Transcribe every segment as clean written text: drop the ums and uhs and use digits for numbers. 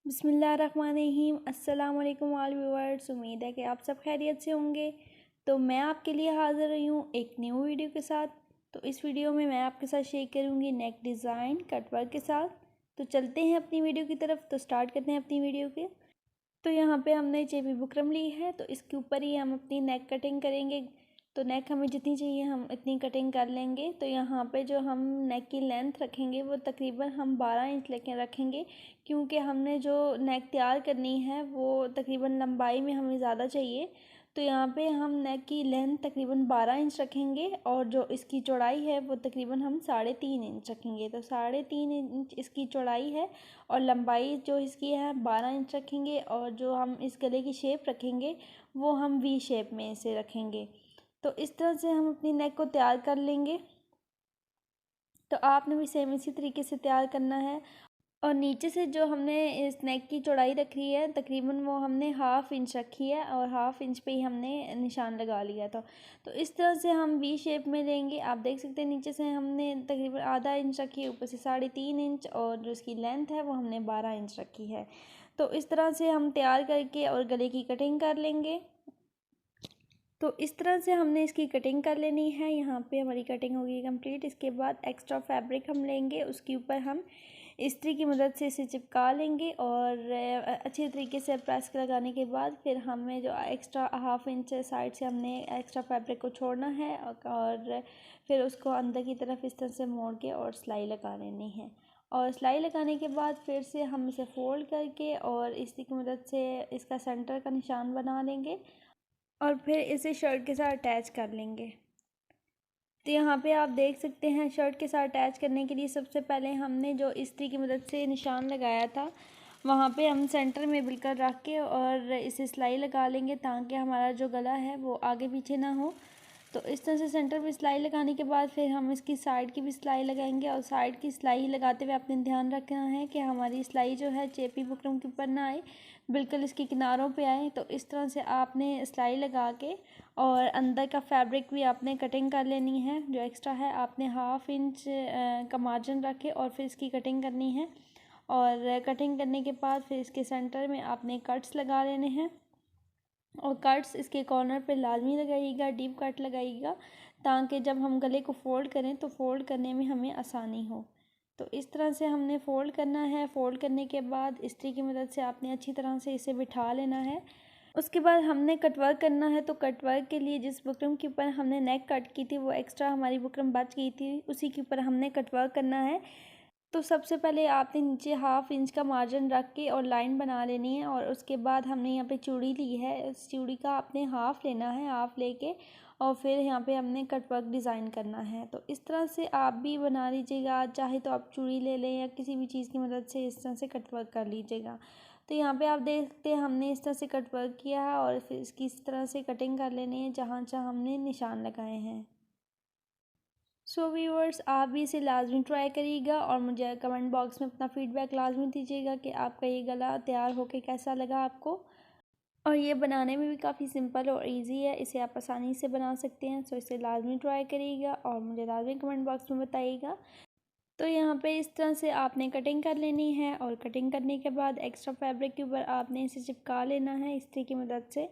बिस्मिल्लाहिर्रहमानिर्रहीम। अस्सलाम वालेकुम ऑल व्यूअर्स। उम्मीद है कि आप सब खैरियत से होंगे। तो मैं आपके लिए हाज़िर रही हूँ एक न्यू वीडियो के साथ। तो इस वीडियो में मैं आपके साथ शेयर करूँगी नेक डिज़ाइन कटवर्क के साथ। तो चलते हैं अपनी वीडियो की तरफ। तो स्टार्ट करते हैं अपनी वीडियो के। तो यहाँ पे हमने चेपी बुकरम ली है, तो इसके ऊपर ही हम अपनी नेक कटिंग करेंगे। तो नेक हमें जितनी चाहिए हम इतनी कटिंग कर लेंगे। तो यहाँ पे जो हम नेक की लेंथ रखेंगे वो तकरीबन हम 12 इंच लेके रखेंगे, क्योंकि हमने जो नेक तैयार करनी है वो तकरीबन लंबाई में हमें ज़्यादा चाहिए। तो यहाँ पे हम नेक की लेंथ तकरीबन 12 इंच रखेंगे और जो इसकी चौड़ाई है वो तकरीबन हम 3.5 इंच रखेंगे। तो 3.5 इंच इसकी चौड़ाई है और लंबाई जो इसकी है 12 इंच रखेंगे। और जो हम इस गले की शेप रखेंगे वो हम वी शेप में इसे रखेंगे। तो इस तरह से हम अपनी नेक को तैयार कर लेंगे। तो आपने भी सेम इसी तरीके से तैयार करना है। और नीचे से जो हमने इस नेक की चौड़ाई रखी है तकरीबन वो हमने हाफ़ इंच रखी है और हाफ़ इंच पे ही हमने निशान लगा लिया था। तो इस तरह से हम वी शेप में लेंगे। आप देख सकते हैं नीचे से हमने तकरीबन आधा इंच रखी है, ऊपर से 3.5 इंच और जो इसकी लेंथ है वो हमने 12 इंच रखी है। तो इस तरह से हम तैयार करके और गले की कटिंग कर लेंगे। तो इस तरह से हमने इसकी कटिंग कर लेनी है। यहाँ पे हमारी कटिंग होगी कंप्लीट। इसके बाद एक्स्ट्रा फैब्रिक हम लेंगे, उसके ऊपर हम इस्त्री की मदद से इसे चिपका लेंगे और अच्छी तरीके से प्रेस लगाने के बाद फिर हमें जो एक्स्ट्रा हाफ़ इंच साइड से हमने एक्स्ट्रा फैब्रिक को छोड़ना है और फिर उसको अंदर की तरफ इस तरह से मोड़ के और सिलाई लगा लेनी है। और सिलाई लगाने के बाद फिर से हम इसे फोल्ड करके और इस्त्री की मदद से इसका सेंटर का निशान बना लेंगे और फिर इसे शर्ट के साथ अटैच कर लेंगे। तो यहाँ पे आप देख सकते हैं शर्ट के साथ अटैच करने के लिए सबसे पहले हमने जो इस्त्री की मदद से निशान लगाया था वहाँ पे हम सेंटर में बिल्कुल रख के और इसे सिलाई लगा लेंगे, ताकि हमारा जो गला है वो आगे पीछे ना हो। तो इस तरह से सेंटर में सिलाई लगाने के बाद फिर हम इसकी साइड की भी सिलाई लगाएंगे। और साइड की सिलाई लगाते हुए आपने ध्यान रखना है कि हमारी सिलाई जो है चेपी बुकरम के ऊपर ना आए, बिल्कुल इसके किनारों पे आए। तो इस तरह से आपने सिलाई लगा के और अंदर का फैब्रिक भी आपने कटिंग कर लेनी है। जो एक्स्ट्रा है आपने हाफ़ इंच का मार्जिन रखे और फिर इसकी कटिंग करनी है। और कटिंग करने के बाद फिर इसके सेंटर में आपने कट्स लगा लेने हैं और कट्स इसके कॉर्नर पे लाजमी लगाइएगा, डीप कट लगाइएगा, ताकि जब हम गले को फ़ोल्ड करें तो फ़ोल्ड करने में हमें आसानी हो। तो इस तरह से हमने फ़ोल्ड करना है। फ़ोल्ड करने के बाद इस्त्री की मदद से आपने अच्छी तरह से इसे बिठा लेना है। उसके बाद हमने कटवर्क करना है। तो कटवर्क के लिए जिस बुकरम के ऊपर हमने नेक कट की थी वो एक्स्ट्रा हमारी बुकरम बच गई थी, उसी के ऊपर हमने कटवर्क करना है। तो सबसे पहले आपने नीचे हाफ़ इंच का मार्जिन रख के और लाइन बना लेनी है। और उसके बाद हमने यहाँ पे चूड़ी ली है, उस चूड़ी का आपने हाफ़ लेना है, हाफ़ लेके और फिर यहाँ पे हमने कटवर्क डिज़ाइन करना है। तो इस तरह से आप भी बना लीजिएगा, चाहे तो आप चूड़ी ले लें या किसी भी चीज़ की मदद से इस तरह से कटवर्क कर लीजिएगा। तो यहाँ पे आप देख सकते हैं हमने इस तरह से कटवर्क किया है और फिर इसकी इस तरह से कटिंग कर लेनी है जहाँ जहाँ हमने निशान लगाए हैं। सो व्यूअर्स, आप भी इसे लाजमी ट्राई करिएगा और मुझे कमेंट बॉक्स में अपना फ़ीडबैक लाजमी दीजिएगा कि आपका ये गला तैयार होके कैसा लगा आपको। और ये बनाने में भी काफ़ी सिंपल और इजी है, इसे आप आसानी से बना सकते हैं। सो इसे लाजमी ट्राई करिएगा और मुझे लाजमी कमेंट बॉक्स में बताइएगा। तो यहाँ पे इस तरह से आपने कटिंग कर लेनी है और कटिंग करने के बाद एक्स्ट्रा फैब्रिक के ऊपर आपने इसे चिपका लेना है इस्त्री की मदद से।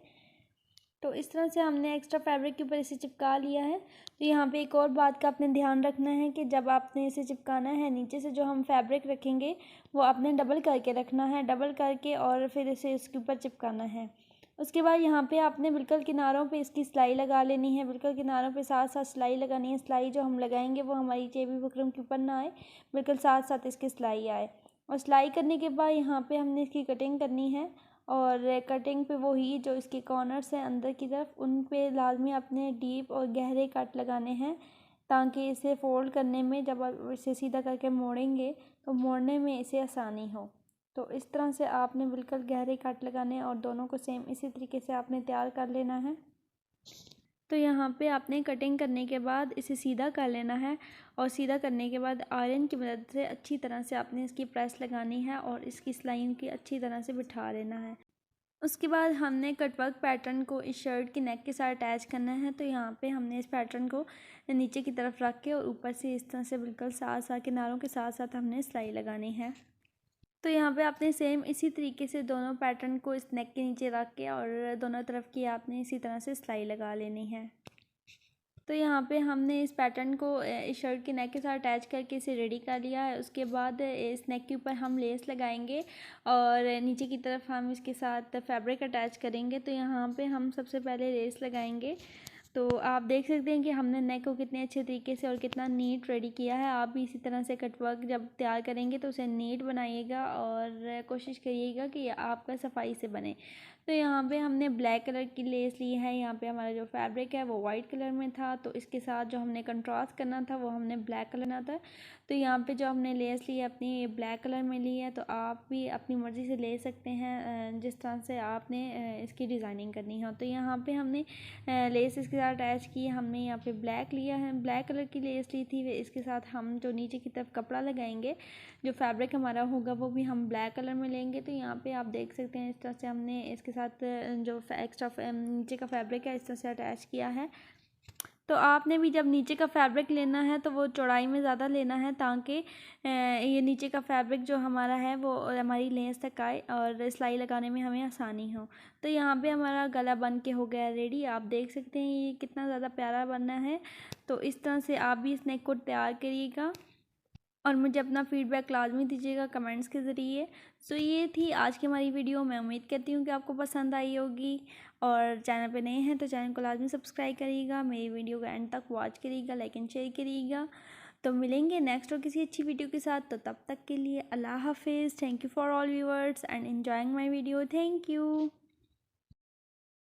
तो इस तरह से हमने एक्स्ट्रा फैब्रिक के ऊपर इसे चिपका लिया है। तो यहाँ पे एक और बात का आपने ध्यान रखना है कि जब आपने इसे चिपकाना है नीचे से जो हम फैब्रिक रखेंगे वो आपने डबल करके रखना है, डबल करके और फिर इसे इसके ऊपर चिपकाना है। उसके बाद यहाँ पे आपने बिल्कुल किनारों पे इसकी सिलाई लगा लेनी है, बिल्कुल किनारों पे साथ साथ सिलाई लगानी है। सिलाई जो हम लगाएंगे वो हमारी चेबी बुकरम के ऊपर ना आए, बिल्कुल साथ साथ इसकी सिलाई आए। और सिलाई करने के बाद यहाँ पे हमने इसकी कटिंग करनी है और कटिंग पे वही जो इसके कॉर्नर्स हैं अंदर की तरफ उन पे लाजमी अपने डीप और गहरे कट लगाने हैं, ताकि इसे फ़ोल्ड करने में जब आप इसे सीधा करके मोड़ेंगे तो मोड़ने में इसे आसानी हो। तो इस तरह से आपने बिल्कुल गहरे कट लगाने हैं और दोनों को सेम इसी तरीके से आपने तैयार कर लेना है। तो यहाँ पे आपने कटिंग करने के बाद इसे सीधा कर लेना है और सीधा करने के बाद आयरन की मदद से अच्छी तरह से आपने इसकी प्रेस लगानी है और इसकी सिलाई की अच्छी तरह से बिठा लेना है। उसके बाद हमने कटवर्क पैटर्न को इस शर्ट की नेक के साथ अटैच करना है। तो यहाँ पे हमने इस पैटर्न को नीचे की तरफ रख के और ऊपर से इस तरह से बिल्कुल साथ साथ किनारों के साथ साथ हमने सिलाई लगानी है। तो यहाँ पे आपने सेम इसी तरीके से दोनों पैटर्न को इस नेक के नीचे रख के और दोनों तरफ की आपने इसी तरह से सिलाई लगा लेनी है। तो यहाँ पे हमने इस पैटर्न को इस शर्ट के नेक के साथ अटैच करके इसे रेडी कर लिया है। उसके बाद इस नेक के ऊपर हम लेस लगाएंगे और नीचे की तरफ हम इसके साथ फैब्रिक अटैच करेंगे। तो यहाँ पे हम सबसे पहले लेस लगाएंगे। तो आप देख सकते हैं कि हमने नेक को कितने अच्छे तरीके से और कितना नीट रेडी किया है। आप भी इसी तरह से कटवर्क जब तैयार करेंगे तो उसे नीट बनाइएगा और कोशिश करिएगा कि आपका सफाई से बने। तो यहाँ पे हमने ब्लैक कलर की लेस ली है। यहाँ पे हमारा जो फैब्रिक है वो वाइट कलर में था, तो इसके साथ जो हमने कंट्रास्ट करना था वो हमने ब्लैक कलर ना था। तो यहाँ पे जो हमने लेस ली है अपनी ब्लैक कलर में ली है। तो आप भी अपनी मर्ज़ी से ले सकते हैं जिस तरह से आपने इसकी डिज़ाइनिंग करनी हो। तो यहाँ पे हमने लेस इसके साथ अटैच की। हमने यहाँ पे ब्लैक लिया है, ब्लैक कलर की लेस ली थी। इसके साथ हम जो नीचे की तरफ कपड़ा लगाएंगे, जो फैब्रिक हमारा होगा वो भी हम ब्लैक कलर में लेंगे। तो यहाँ पे आप देख सकते हैं इस तरह से हमने इसके साथ जो एक्स्ट्रा नीचे का फैब्रिक है इस तरह से अटैच किया है। तो आपने भी जब नीचे का फैब्रिक लेना है तो वो चौड़ाई में ज़्यादा लेना है ताकि ये नीचे का फैब्रिक जो हमारा है वो हमारी लेस तक आए और सिलाई लगाने में हमें आसानी हो। तो यहाँ पे हमारा गला बन के हो गया रेडी। आप देख सकते हैं ये कितना ज़्यादा प्यारा बनना है। तो इस तरह से आप भी इस नेक को तैयार करिएगा और मुझे अपना फीडबैक लाजमी दीजिएगा कमेंट्स के ज़रिए। सो ये थी आज की हमारी वीडियो। मैं उम्मीद करती हूँ कि आपको पसंद आई होगी और चैनल पे नए हैं तो चैनल को लाजमी सब्सक्राइब करिएगा, मेरी वीडियो को एंड तक वॉच करिएगा, लाइक एंड शेयर करिएगा। तो मिलेंगे नेक्स्ट और किसी अच्छी वीडियो के साथ। तो तब तक के लिए अल्लाह हाफिज़। Thank you for all viewers and enjoying my video. Thank you.